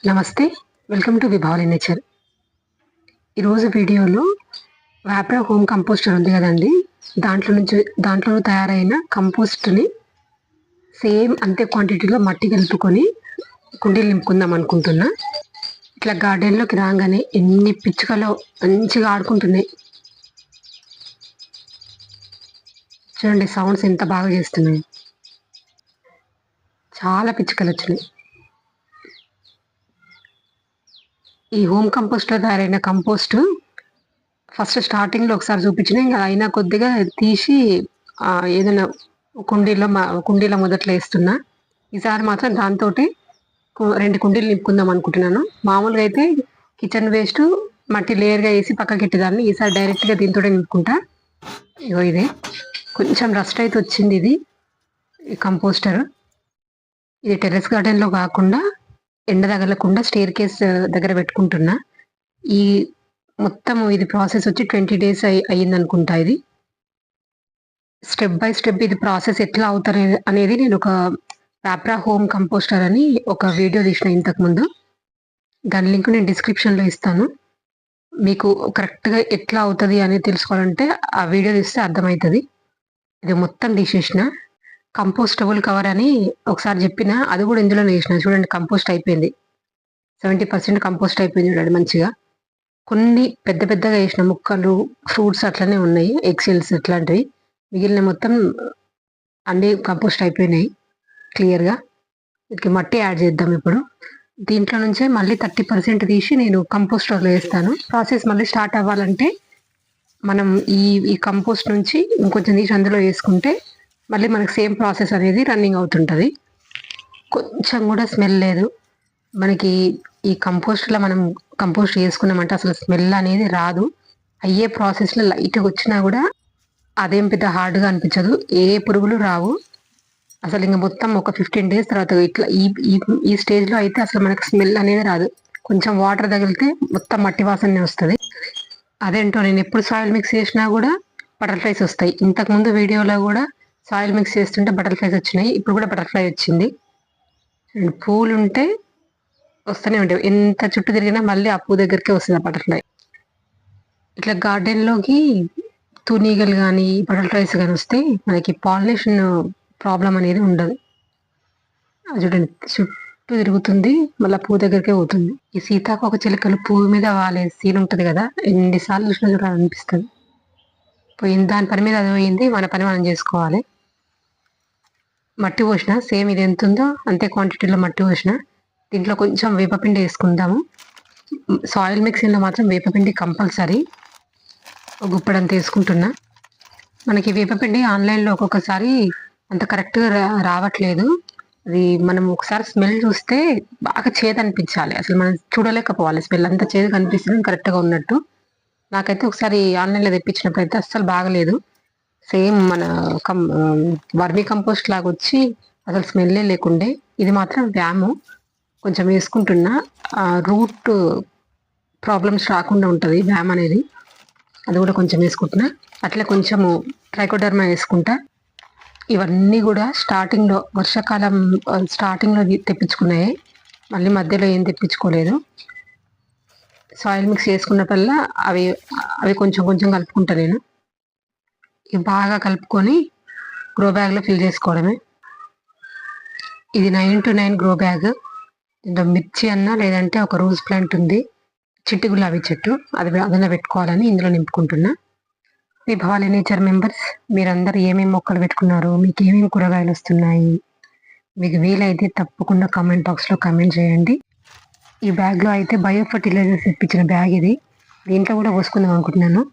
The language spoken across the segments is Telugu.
నమస్తే, వెల్కమ్ టు విభావలి నేచర్. ఈరోజు వీడియోలో వ్యాప్రా హోమ్ కంపోస్టర్ ఉంది కదండి, దాంట్లో తయారైన కంపోస్ట్ని సేమ్ అంతే క్వాంటిటీలో మట్టి కలుపుకొని కుండీలు నింపుకుందాం అనుకుంటున్నా. ఇట్లా గార్డెన్లోకి రాగానే ఎన్ని పిచ్చుకలో మంచిగా ఆడుకుంటున్నాయి. చూడండి, సౌండ్స్ ఎంత బాగా చేస్తున్నాయి. చాలా పిచ్చుకలు వచ్చినాయి. ఈ హోమ్ కంపోస్ట్లో తయారైన కంపోస్ట్ ఫస్ట్ స్టార్టింగ్లో ఒకసారి చూపించిన, ఇంకా అయినా కొద్దిగా తీసి ఏదైనా కుండీలో మొదట్లో వేస్తున్నా. ఈసారి మాత్రం దాంతో 2 కుండీలు నింపుకుందాం అనుకుంటున్నాను. మామూలుగా అయితే కిచెన్ వేస్ట్ మట్టి లేయర్గా వేసి పక్కకి పెట్టేదాన్ని. ఈసారి డైరెక్ట్గా దీంతో నింపుకుంటా. ఇగో ఇదే కొంచెం రస్ట్ అయితే వచ్చింది. ఈ కంపోస్టర్ ఇది టెర్రస్ గార్డెన్లో కాకుండా ఎండ తగలకుండా స్టేర్ కేస్ దగ్గర పెట్టుకుంటున్నా. ఈ మొత్తం ఇది ప్రాసెస్ వచ్చి 20 days అయ్యింది అనుకుంటా. ఇది స్టెప్ బై స్టెప్ ఇది ప్రాసెస్ ఎట్లా అవుతారు అనేది నేను ఒక వ్యాప్రా హోమ్ కంపోస్టర్ అని ఒక వీడియో తీసిన ఇంతకుముందు. దాని లింక్ నేను డిస్క్రిప్షన్లో ఇస్తాను. మీకు కరెక్ట్గా ఎట్లా అవుతుంది అనేది తెలుసుకోవాలంటే ఆ వీడియో తీస్తే అర్థమవుతుంది. ఇది మొత్తం తీసేసిన. కంపోస్టబుల్ కవర్ అని ఒకసారి చెప్పిన, అది కూడా ఇందులోనే వేసిన. చూడండి, కంపోస్ట్ అయిపోయింది. 70% కంపోస్ట్ అయిపోయింది. చూడండి మంచిగా. కొన్ని పెద్ద పెద్దగా వేసిన ముక్కలు, ఫ్రూట్స్ అట్లనే ఉన్నాయి, ఎగ్సెల్స్ ఇట్లాంటివి. మిగిలిన మొత్తం అన్ని కంపోస్ట్ అయిపోయినాయి క్లియర్గా. వీటికి మట్టి యాడ్ చేద్దాం ఇప్పుడు. దీంట్లో నుంచే మళ్ళీ 30% తీసి నేను కంపోస్టర్లో వేస్తాను. ప్రాసెస్ మళ్ళీ స్టార్ట్ అవ్వాలంటే మనం ఈ కంపోస్ట్ నుంచి ఇంకొంచెం తీసి అందులో వేసుకుంటే మళ్ళీ మనకు సేమ్ ప్రాసెస్ అనేది రన్నింగ్ అవుతుంటుంది. కొంచెం కూడా స్మెల్ లేదు మనకి. ఈ కంపోస్ట్లో మనం కంపోస్ట్ చేసుకున్నామంటే అసలు స్మెల్ అనేది రాదు. అయ్యే ప్రాసెస్లో లైట్గా వచ్చినా కూడా అదేం పెద్ద హార్డ్గా అనిపించదు. ఏ పురుగులు రావు అసలు. ఇంకా మొత్తం ఒక 15 days తర్వాత ఇట్లా ఈ స్టేజ్లో అయితే అసలు మనకు స్మెల్ అనేది రాదు. కొంచెం వాటర్ తగిలితే మొత్తం మట్టి వాసనే వస్తుంది. అదేంటో, నేను ఎప్పుడు సాయిల్ మిక్స్ చేసినా కూడా బటర్ఫ్లైస్ వస్తాయి. ఇంతకుముందు వీడియోలో కూడా సాయిల్ మిక్స్ చేస్తుంటే బటర్ఫ్లైస్ వచ్చినాయి. ఇప్పుడు కూడా బటర్ఫ్లై వచ్చింది. పూలు ఉంటే వస్తూనే ఉంటాయి. ఎంత చుట్టూ తిరిగినా మళ్ళీ ఆ పూ దగ్గరికే వస్తుంది ఆ బటర్ఫ్లై. ఇట్లా గార్డెన్లోకి తూనీగలు కానీ బటర్ఫ్లైస్ కానీ వస్తే మనకి పాలినేషన్ ప్రాబ్లం అనేది ఉండదు. చూడండి, చుట్టూ తిరుగుతుంది, మళ్ళీ పూ దగ్గరికే పోతుంది. ఈ సీతాకోక చిలుకలు పువ్వు మీద వాలే సీన్ ఉంటుంది కదా, ఎన్నిసార్లు చూసినా చూడాలనిపిస్తుంది. పోయింది, దాని పని మీద అది పోయింది, మన పని మనం చేసుకోవాలి. మట్టి పోసిన, సేమ్ ఇది ఎంత ఉందో అంతే క్వాంటిటీలో మట్టి పోసిన. దీంట్లో కొంచెం వేపపిండి వేసుకుందాము. సాయిల్ మిక్సింగ్లో మాత్రం వేపపిండి కంపల్సరీ. గుప్పడంత వేసుకుంటున్నా. మనకి వేపపిండి ఆన్లైన్లో ఒక్కొక్కసారి అంత కరెక్ట్గా రావట్లేదు. అది మనం ఒకసారి స్మెల్ చూస్తే బాగా చేదు అనిపించాలి, అసలు మనం చూడలేకపోవాలి. స్మెల్ అంతా చేదు కనిపిస్తుంది కరెక్ట్గా ఉన్నట్టు. నాకైతే ఒకసారి ఆన్లైన్లో తెప్పించినప్పుడు అయితే అస్సలు బాగలేదు. సేమ్ మన వర్మీ కంపోస్ట్ లాగా వచ్చి అసలు స్మెల్లే లేకుండే. ఇది మాత్రం వ్యాము కొంచెం వేసుకుంటున్నా. రూట్ ప్రాబ్లమ్స్ రాకుండా ఉంటుంది వ్యామ్ అనేది. అది కూడా కొంచెం వేసుకుంటున్నా. అట్లా కొంచెము ట్రైకోడర్మా వేసుకుంటా. ఇవన్నీ కూడా స్టార్టింగ్లో, వర్షాకాలం స్టార్టింగ్లో తెప్పించుకున్నాయి. మళ్ళీ మధ్యలో ఏం తెప్పించుకోలేదు. సాయిల్ మిక్స్ చేసుకున్నప్పుడల్లా అవి కొంచెం కొంచెం కలుపుకుంటా నేను. ఇవి బాగా కలుపుకొని గ్రో బ్యాగ్లో ఫిల్ చేసుకోవడమే. ఇది 9x9 గ్రో బ్యాగ్. ఇందులో మిర్చి అన్నా లేదంటే ఒక రోజ్ ప్లాంట్ ఉంది, చిట్టి గులాబీ చెట్టు, అదన్నా పెట్టుకోవాలని ఇందులో నింపుకుంటున్నా. విభావలి నేచర్ మెంబర్స్, మీరందరూ ఏమేమి మొక్కలు పెట్టుకున్నారు, మీకు ఏమేమి కూరగాయలు వస్తున్నాయి, మీకు వీలైతే తప్పకుండా కామెంట్ బాక్స్లో కామెంట్ చేయండి. ఈ బ్యాగ్లో అయితే బయో ఫర్టిలైజర్స్ ఇప్పించిన బ్యాగ్ ఇది. దీంట్లో కూడా పోసుకుందాం అనుకుంటున్నాను.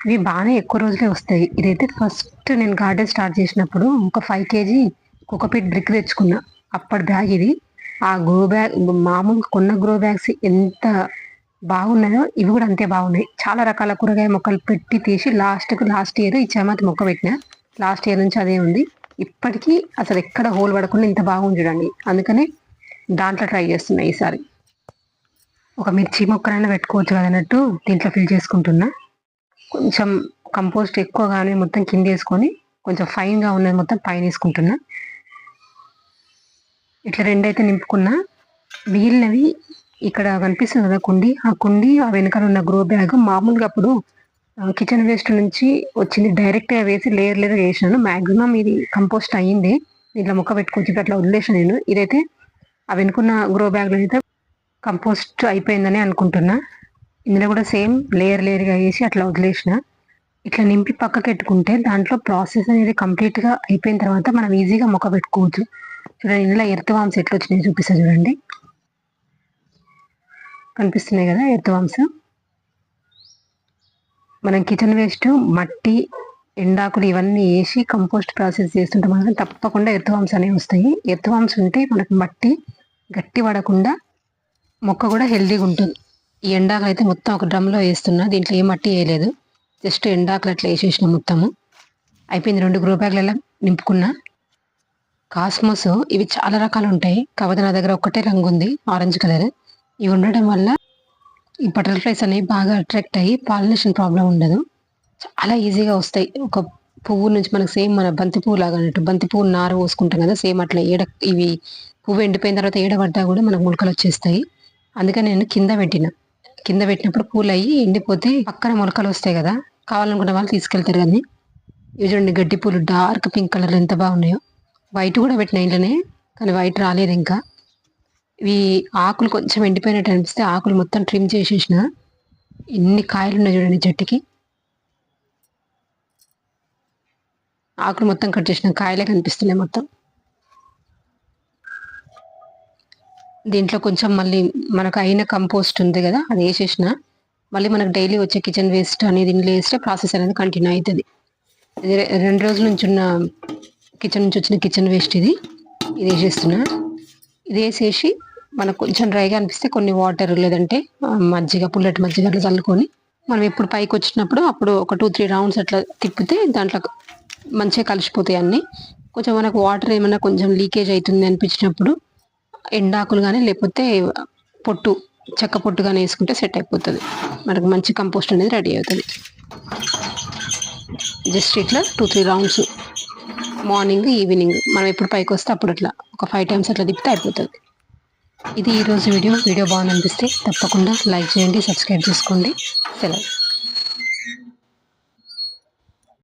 ఇవి బాగానే ఎక్కువ రోజులే వస్తాయి. ఇదైతే ఫస్ట్ నేను గార్డెన్ స్టార్ట్ చేసినప్పుడు ఒక 5 kg కోకోపీట్ బ్రిక్ తెచ్చుకున్నా. అప్పటి బ్యాగ్ ఇది. ఆ గ్రో బ్యాగ్, మామూలుగా కొన్న గ్రో బ్యాగ్స్ ఎంత బాగున్నాయో ఇవి కూడా అంతే బాగున్నాయి. చాలా రకాల కూరగాయ మొక్కలు పెట్టి తీసి లాస్ట్ ఇయర్ ఈ చామంతి మొక్క పెట్టిన. లాస్ట్ ఇయర్ నుంచి అదే ఉంది. ఇప్పటికీ అసలు ఎక్కడ హోల్ పడకుండా ఇంత బాగుంది చూడండి. అందుకనే దాంట్లో ట్రై చేస్తున్నా ఈసారి. ఒక మిర్చి మొక్కనైనా పెట్టుకోవచ్చు కదన్నట్టు దీంట్లో ఫిల్ చేసుకుంటున్నా. కొంచెం కంపోస్ట్ ఎక్కువగానే మొత్తం కింద వేసుకొని కొంచెం ఫైన్గా ఉన్నది మొత్తం పైన వేసుకుంటున్నా. ఇట్లా 2 అయితే నింపుకున్నా. మిగిలినవి ఇక్కడ కనిపిస్తుంది కదా కుండి, ఆ కుండి ఆ వెనకాల ఉన్న గ్రో బ్యాగ్. మామూలుగా అప్పుడు కిచెన్ వేస్ట్ నుంచి వచ్చింది డైరెక్ట్గా వేసి లేయర్ లేయర్ వేసినాను. మాక్సిమం ఇది కంపోస్ట్ అయ్యింది, ఇట్లా మొక్క పెట్టుకోవచ్చు, అట్లా వదిలేసాను నేను. ఇదైతే ఆ వెనుకున్న గ్రో బ్యాగ్లో అయితే కంపోస్ట్ అయిపోయిందని అనుకుంటున్నా. ఇందులో కూడా సేమ్ లేయర్ లేయర్గా వేసి అట్లా వదిలేసిన. ఇట్లా నింపి పక్కకి పెట్టుకుంటే దాంట్లో ప్రాసెస్ అనేది కంప్లీట్గా అయిపోయిన తర్వాత మనం ఈజీగా మొక్క పెట్టుకోవచ్చు. చూడండి ఇందులో ఎర్త్ వామ్స్ ఎట్లా వచ్చినాయి చూపిస్తా చూడండి. కనిపిస్తున్నాయి కదా ఎర్త్ వామ్స్. మనం కిచెన్ వేస్ట్, మట్టి, ఎండాకులు ఇవన్నీ వేసి కంపోస్ట్ ప్రాసెస్ చేస్తుంటే మాత్రం తప్పకుండా ఎర్త్ వామ్స్ అనేవి వస్తాయి. ఎర్త్ వామ్స్ ఉంటే మనకు మట్టి గట్టి పడకుండా మొక్క కూడా హెల్దీగా ఉంటుంది. ఈ ఎండాకులు అయితే మొత్తం ఒక డ్రమ్లో వేస్తున్నా, దీంట్లో ఏ మట్టి వేయలేదు, జస్ట్ ఎండాకులు అట్లా వేసేసిన మొత్తము. అయిపోయింది. 2 గ్రో బ్యాగ్లలో నింపుకున్నా. కాస్మోస్ ఇవి చాలా రకాలు ఉంటాయి, కాకపోతే నా దగ్గర ఒక్కటే రంగు ఉంది, ఆరెంజ్ కలర్. ఇవి ఉండడం వల్ల ఈ బటర్ఫ్లైస్ అనేవి బాగా అట్రాక్ట్ అయ్యి పాలినేషన్ ప్రాబ్లం ఉండదు, చాలా ఈజీగా వస్తాయి. ఒక పువ్వు నుంచి మనకు సేమ్ మన బంతి పువ్వు లాగా అన్నట్టు, బంతి పువ్వు నారు పోసుకుంటాం కదా, సేమ్ అట్లా ఇవి పువ్వు ఎండిపోయిన తర్వాత ఏడబడ్డా కూడా మనకు మొలకలు వచ్చేస్తాయి. అందుకని నేను కింద పెట్టినప్పుడు పూలు అయ్యి ఎండిపోతే పక్కన మొలకలు వస్తాయి కదా, కావాలనుకున్న వాళ్ళు తీసుకెళ్తారు. కానీ ఇవి చూడండి గడ్డి పూలు డార్క్ పింక్ కలర్ ఎంత బాగున్నాయో. వైట్ కూడా పెట్టిన ఇంట్లోనే, కానీ వైట్ రాలేదు ఇంకా. ఇవి ఆకులు కొంచెం ఎండిపోయినట్టు అనిపిస్తే ఆకులు మొత్తం ట్రిమ్ చేసేసిన. ఎన్ని కాయలు ఉన్నాయి చూడండి చెట్టుకి. ఆకులు మొత్తం కట్ చేసిన, కాయలే కనిపిస్తున్నాయి మొత్తం. దీంట్లో కొంచెం మళ్ళీ మనకు అయిన కంపోస్ట్ ఉంది కదా, అది వేసేసిన. మళ్ళీ మనకు డైలీ వచ్చే కిచెన్ వేస్ట్ అనేది ఇంట్లో వేస్తే ప్రాసెస్ అనేది కంటిన్యూ అవుతుంది. ఇది 2 రోజుల నుంచి ఉన్న కిచెన్ నుంచి వచ్చిన కిచెన్ వేస్ట్ ఇది వేసేస్తున్నా. ఇది వేసేసి మనకు కొంచెం డ్రైగా అనిపిస్తే కొన్ని వాటర్ లేదంటే మజ్జిగ, పుల్లటి మజ్జిగ అట్లా చల్లుకొని మనం ఎప్పుడు పైకి వచ్చినప్పుడు అప్పుడు ఒక 2-3 రౌండ్స్ అట్లా తిప్పితే దాంట్లో మంచిగా కలిసిపోతాయి అన్నీ. కొంచెం మనకు వాటర్ ఏమైనా కొంచెం లీకేజ్ అవుతుంది అనిపించినప్పుడు ఎండాకులు కానీ లేకపోతే చెక్క పొట్టు కానీ వేసుకుంటే సెట్ అయిపోతుంది, మనకు మంచి కంపోస్ట్ అనేది రెడీ అవుతుంది. జస్ట్ ఇట్లా 2-3 రౌండ్స్ మార్నింగ్ ఈవినింగ్ మనం ఎప్పుడు పైకి వస్తే అప్పుడు అట్లా ఒక 5 టైమ్స్ అట్లా తిప్పితే అయిపోతుంది. ఇది ఈరోజు వీడియో బాగుంది అనిపిస్తే తప్పకుండా లైక్ చేయండి, సబ్స్క్రైబ్ చేసుకోండి. సెలవు.